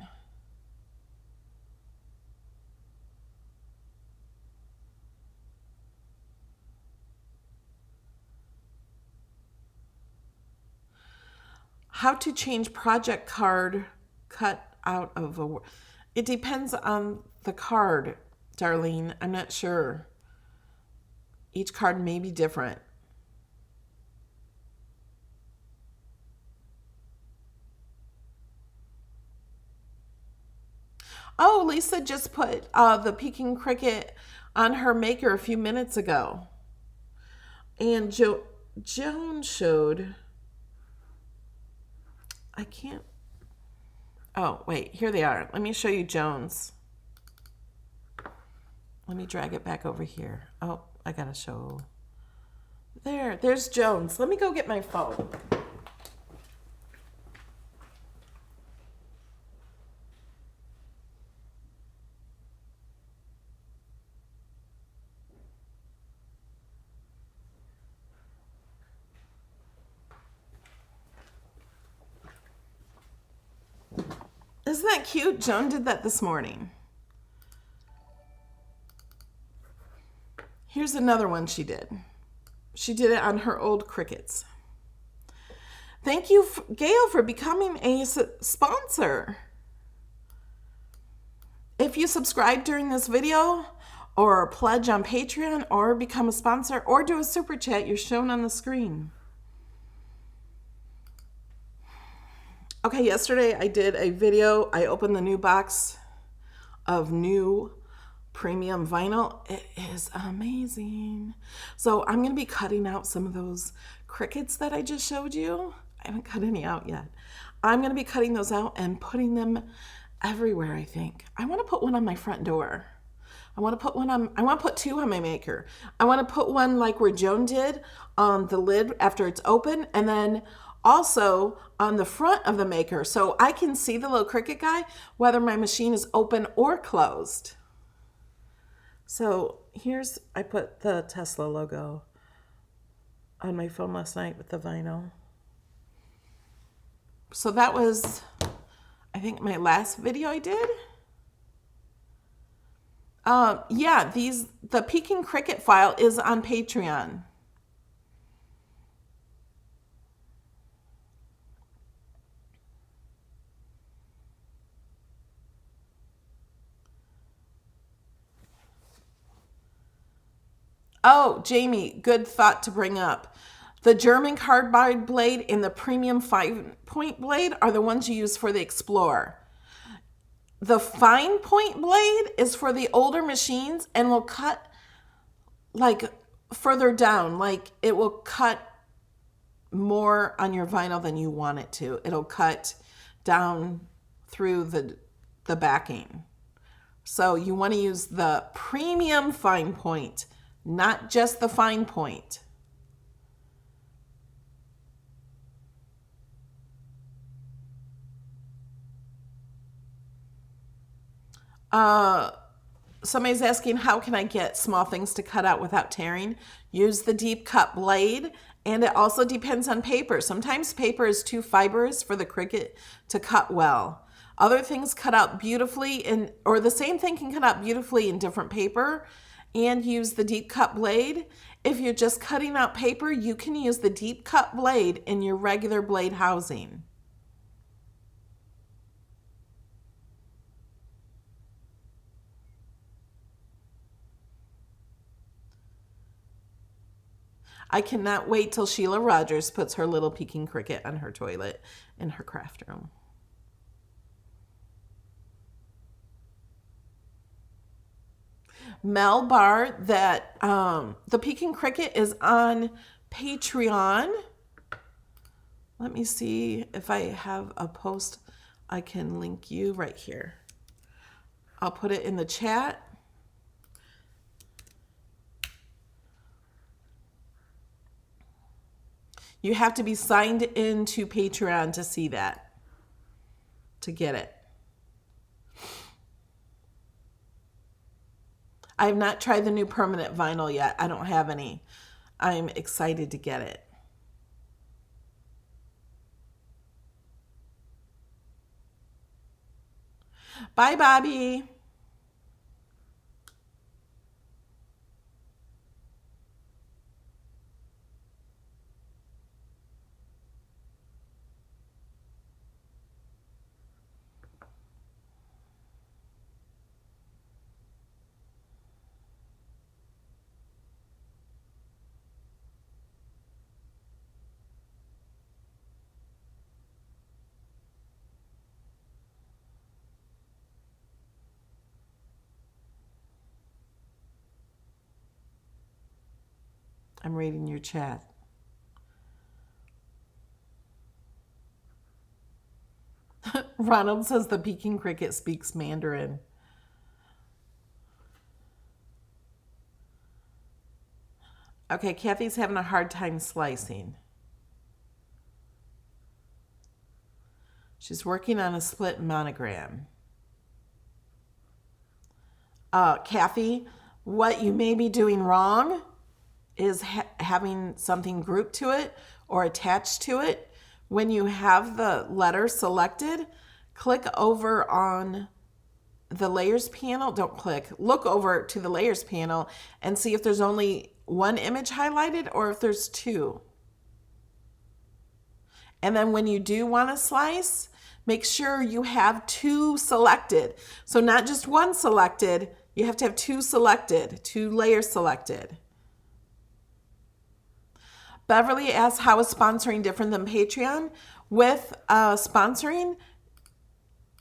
How to change project card cut out of a... It depends on the card, Darlene. I'm not sure. Each card may be different. Oh, Lisa just put the Peking Cricut on her maker a few minutes ago. And Joan showed... I can't... Oh, wait. Here they are. Let me show you Joan's. Let me drag it back over here. Oh, I gotta show... There's Joan's. Let me go get my phone. Isn't that cute? Joan did that this morning. Here's another one she did. She did it on her old Cricuts. Thank you, Gail, for becoming a sponsor. If you subscribe during this video, or pledge on Patreon, or become a sponsor, or do a super chat, you're shown on the screen. Okay, yesterday I did a video. I opened the new box of new premium vinyl. It is amazing. So I'm going to be cutting out some of those Cricuts that I just showed you. I haven't cut any out yet. I'm going to be cutting those out and putting them everywhere, I think. I want to put one on my front door. I want to put two on my maker. I want to put one like where Joan did on the lid after it's open, and then also on the front of the maker so I can see the little Cricut guy whether my machine is open or closed. So I put the Tesla logo on my phone last night with the vinyl. So that was, I think, my last video I did. Yeah, the Peking Cricut file is on Patreon. Oh, Jamie, good thought to bring up. The German carbide blade and the premium 5-point blade are the ones you use for the Explorer. The fine point blade is for the older machines and will cut like further down. Like it will cut more on your vinyl than you want it to. It'll cut down through the backing. So you want to use the premium fine point, not just the fine point. Somebody's asking, how can I get small things to cut out without tearing? Use the deep cut blade, and it also depends on paper. Sometimes paper is too fibrous for the Cricut to cut well. Other things cut out beautifully, or the same thing can cut out beautifully in different paper, and use the deep cut blade. If you're just cutting out paper, you can use the deep cut blade in your regular blade housing. I cannot wait till Sheila Rogers puts her little Peking Cricut on her toilet in her craft room. Mel Barr, that the Peking Cricut is on Patreon. Let me see if I have a post I can link you right here. I'll put it in the chat. You have to be signed into Patreon to see that, to get it. I have not tried the new permanent vinyl yet. I don't have any. I'm excited to get it. Bye, Bobby. I'm reading your chat. Ronald says the Peking Cricut speaks Mandarin. Okay, Kathy's having a hard time slicing. She's working on a split monogram. Kathy, what you may be doing wrong is having something grouped to it or attached to it. When you have the letter selected, click over on the layers panel. Don't click. Look over to the layers panel and see if there's only one image highlighted or if there's two. And then when you do want to slice, make sure you have two selected. So not just one selected, you have to have two selected, two layers selected. Beverly asks, how is sponsoring different than Patreon? With sponsoring,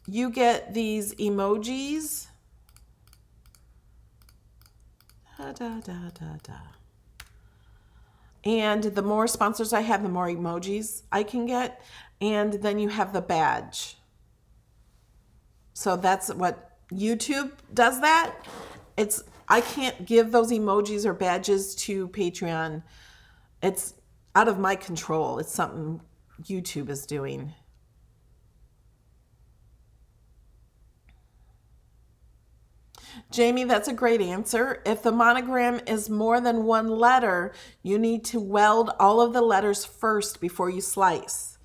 you get these emojis Da, da, da, da, da. And the more sponsors I have, the more emojis I can get. And then you have the badge. So that's what YouTube does that. I can't give those emojis or badges to Patreon. It's out of my control. It's something YouTube is doing. Jamie, that's a great answer. If the monogram is more than one letter, you need to weld all of the letters first before you slice.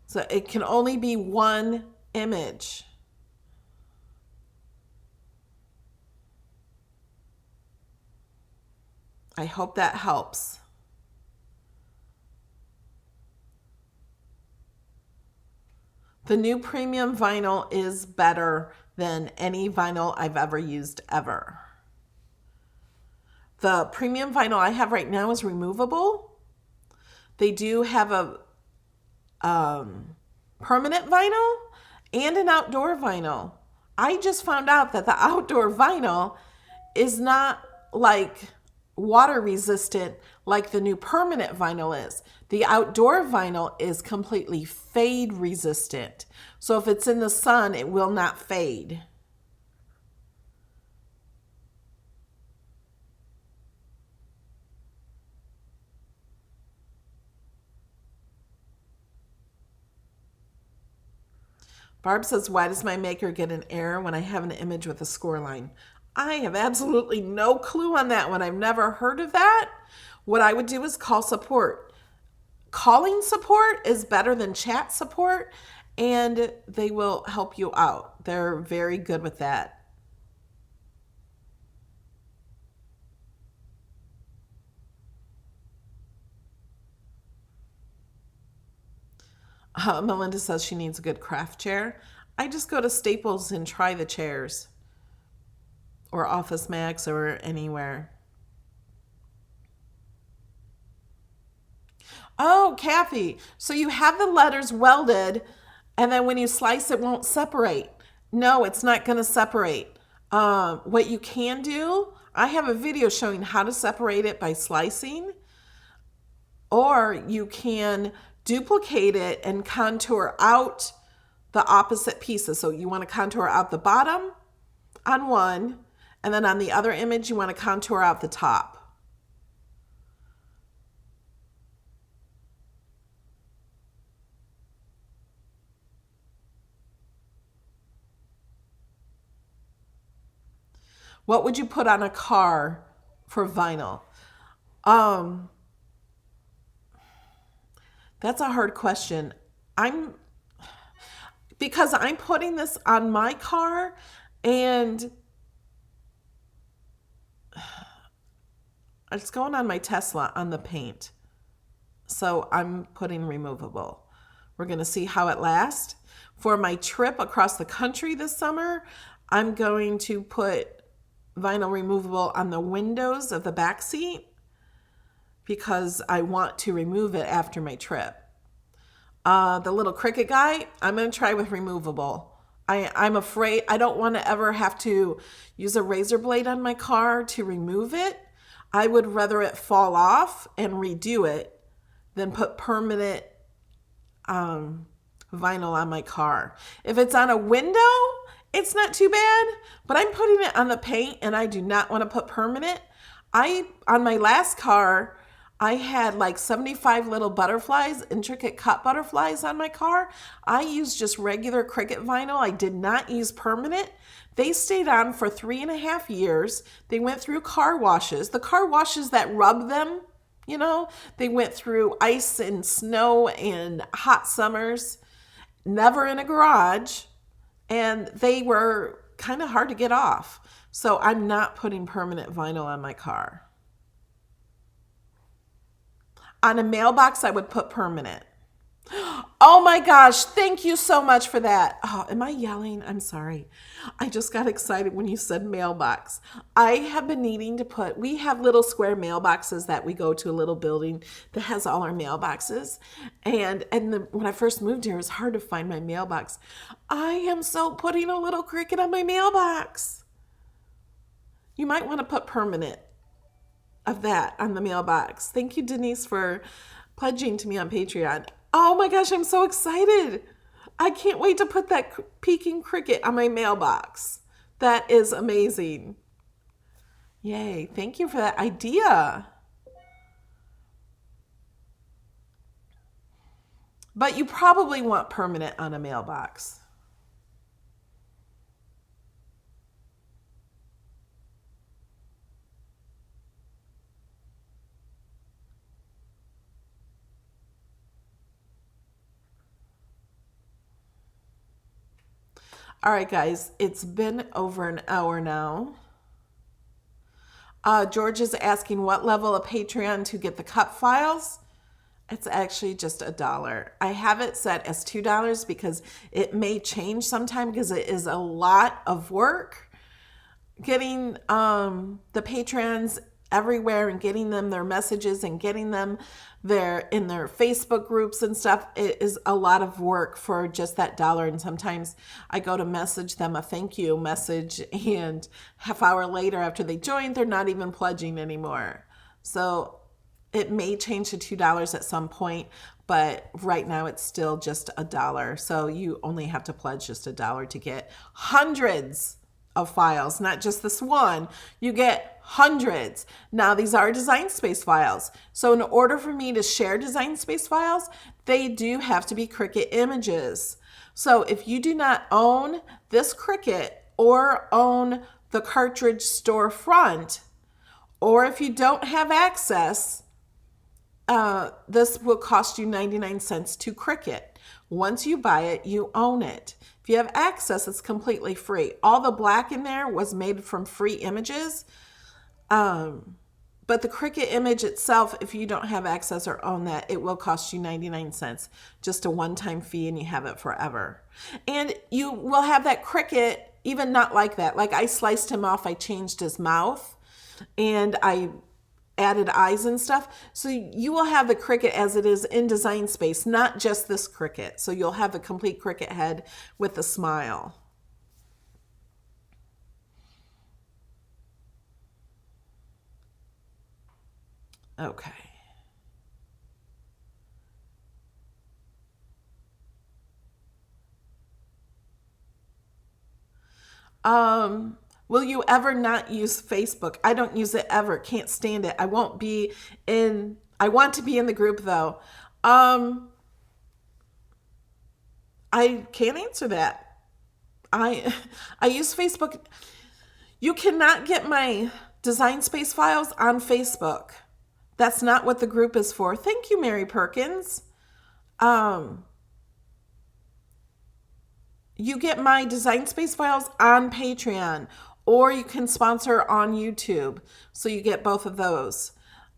So it can only be one image. I hope that helps. The new premium vinyl is better than any vinyl I've ever used ever. The premium vinyl I have right now is removable. They do have a permanent vinyl and an outdoor vinyl. I just found out that the outdoor vinyl is not like water resistant like the new permanent vinyl is. The outdoor vinyl is completely fade resistant. So if it's in the sun, it will not fade. Barb says, why does my maker get an error when I have an image with a score line? I have absolutely no clue on that one. I've never heard of that. What I would do is call support. Calling support is better than chat support, and they will help you out. They're very good with that. Melinda says she needs a good craft chair. I just go to Staples and try the chairs, or Office Max, or anywhere. Oh, Kathy, so you have the letters welded, and then when you slice, it won't separate. No, it's not going to separate. What you can do, I have a video showing how to separate it by slicing, or you can duplicate it and contour out the opposite pieces. So you want to contour out the bottom on one, and then on the other image, you want to contour out the top. What would you put on a car for vinyl? That's a hard question. Because I'm putting this on my car, and it's going on my Tesla on the paint. So I'm putting removable. We're going to see how it lasts. For my trip across the country this summer, I'm going to put vinyl removable on the windows of the back seat because I want to remove it after my trip. The little Cricut guy, I'm going to try with removable. I'm afraid I don't want to ever have to use a razor blade on my car to remove it. I would rather it fall off and redo it than put permanent vinyl on my car. If it's on a window, it's not too bad, but I'm putting it on the paint and I do not want to put permanent. On my last car, I had like 75 little butterflies, intricate cut butterflies on my car. I used just regular Cricut vinyl. I did not use permanent. They stayed on for 3.5 years. They went through car washes. The car washes that rub them, they went through ice and snow and hot summers, never in a garage. And they were kind of hard to get off. So I'm not putting permanent vinyl on my car. On a mailbox, I would put permanent. Oh my gosh, thank you so much for that. Oh, am I yelling? I'm sorry. I just got excited when you said mailbox. I have been needing to we have little square mailboxes that we go to a little building that has all our mailboxes. And when I first moved here, it was hard to find my mailbox. I am so putting a little Cricut on my mailbox. You might want to put permanent of that on the mailbox. Thank you, Denise, for pledging to me on Patreon. Oh my gosh, I'm so excited. I can't wait to put that Peking Cricut on my mailbox. That is amazing. Yay, thank you for that idea. But you probably want permanent on a mailbox. All right, guys, it's been over an hour now. George is asking what level of Patreon to get the cut files. It's actually just $1. I have it set as $2 because it may change sometime because it is a lot of work getting the patrons everywhere and getting them their messages and getting them in their Facebook groups and stuff. It is a lot of work for just that $1. And sometimes I go to message them a thank you message, and half hour later after they joined, they're not even pledging anymore. So it may change to $2 at some point, but right now it's still just $1. So you only have to pledge just $1 to get hundreds of files, not just this one. You get hundreds. Now, these are Design Space files. So in order for me to share Design Space files, they do have to be Cricut images. So if you do not own this Cricut or own the cartridge storefront, or if you don't have access, this will cost you 99 cents to Cricut. Once you buy it, you own it. If you have access, it's completely free. All the black in there was made from free images. But the Cricut image itself, if you don't have access or own that, it will cost you 99 cents. Just a one-time fee, and you have it forever. And you will have that Cricut, even not like that. Like I sliced him off, I changed his mouth, and I added eyes and stuff. So you will have the Cricut as it is in Design Space, not just this Cricut. So you'll have the complete Cricut head with a smile. Okay. Will you ever not use Facebook? I don't use it ever. Can't stand it. I want to be in the group though. I can't answer that. I use Facebook. You cannot get my Design Space files on Facebook. That's not what the group is for. Thank you, Mary Perkins. You get my Design Space files on Patreon, or you can sponsor on YouTube. So you get both of those.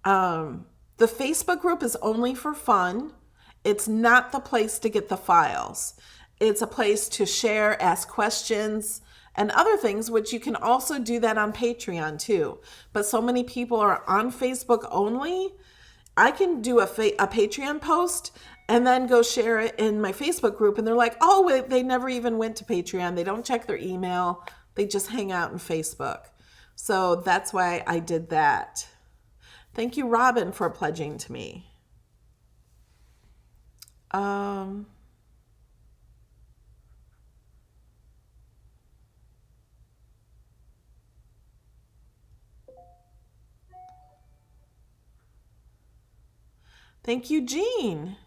The Facebook group is only for fun. It's not the place to get the files. It's a place to share, ask questions, and other things, which you can also do that on Patreon too. But so many people are on Facebook only. I can do a Patreon post and then go share it in my Facebook group, and they're like, oh, wait, they never even went to Patreon. They don't check their email. They just hang out in Facebook. So that's why I did that. Thank you, Robin, for pledging to me. Thank you, Jean.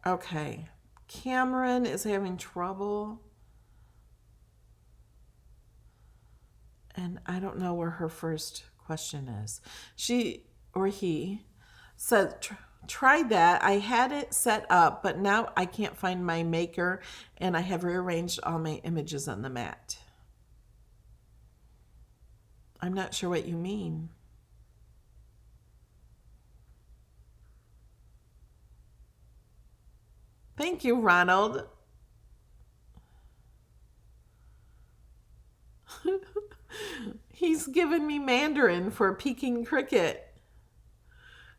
Okay. Cameron is having trouble. And I don't know where her first question is. She or he said, tried that. I had it set up, but now I can't find my maker, and I have rearranged all my images on the mat. I'm not sure what you mean. Thank you, Ronald. He's given me Mandarin for Peking Cricut.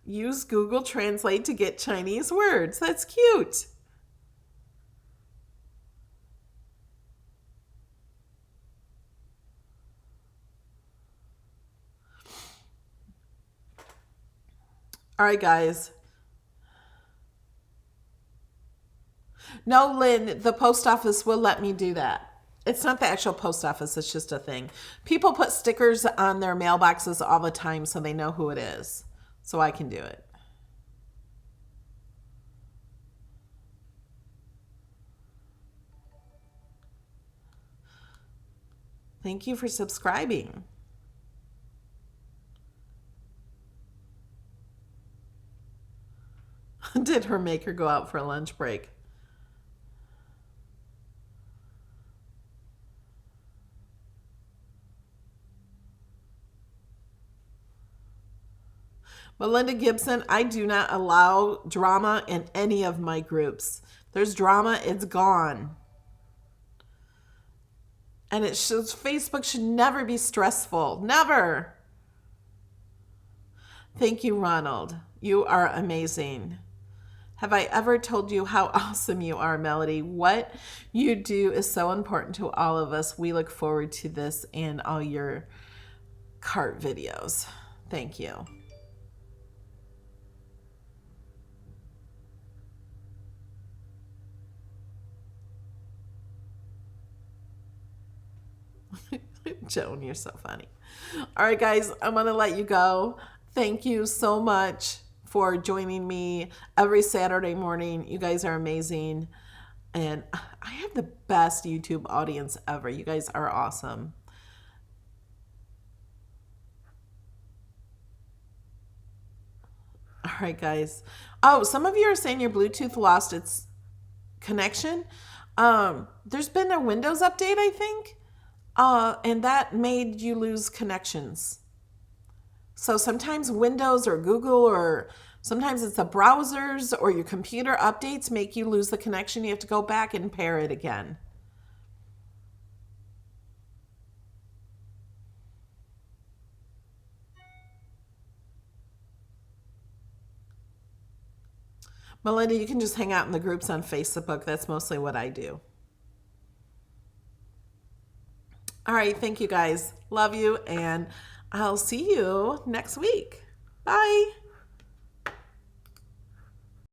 Use Google Translate to get Chinese words. That's cute. All right, guys. No, Lynn, the post office will let me do that. It's not the actual post office, it's just a thing. People put stickers on their mailboxes all the time so they know who it is. So I can do it. Thank you for subscribing. Did her maker go out for a lunch break? Melinda Gibson, I do not allow drama in any of my groups. There's drama, it's gone. And it should, Facebook should never be stressful. Never. Thank you, Ronald. You are amazing. Have I ever told you how awesome you are, Melody? What you do is so important to all of us. We look forward to this and all your cart videos. Thank you. Joan, you're so funny. All right, guys, I'm going to let you go. Thank you so much for joining me every Saturday morning. You guys are amazing. And I have the best YouTube audience ever. You guys are awesome. All right, guys. Oh, some of you are saying your Bluetooth lost its connection. There's been a Windows update, I think. And that made you lose connections. So sometimes Windows or Google or sometimes it's the browsers or your computer updates make you lose the connection. You have to go back and pair it again. Melinda, you can just hang out in the groups on Facebook. That's mostly what I do. All right, thank you guys. Love you, and I'll see you next week. Bye.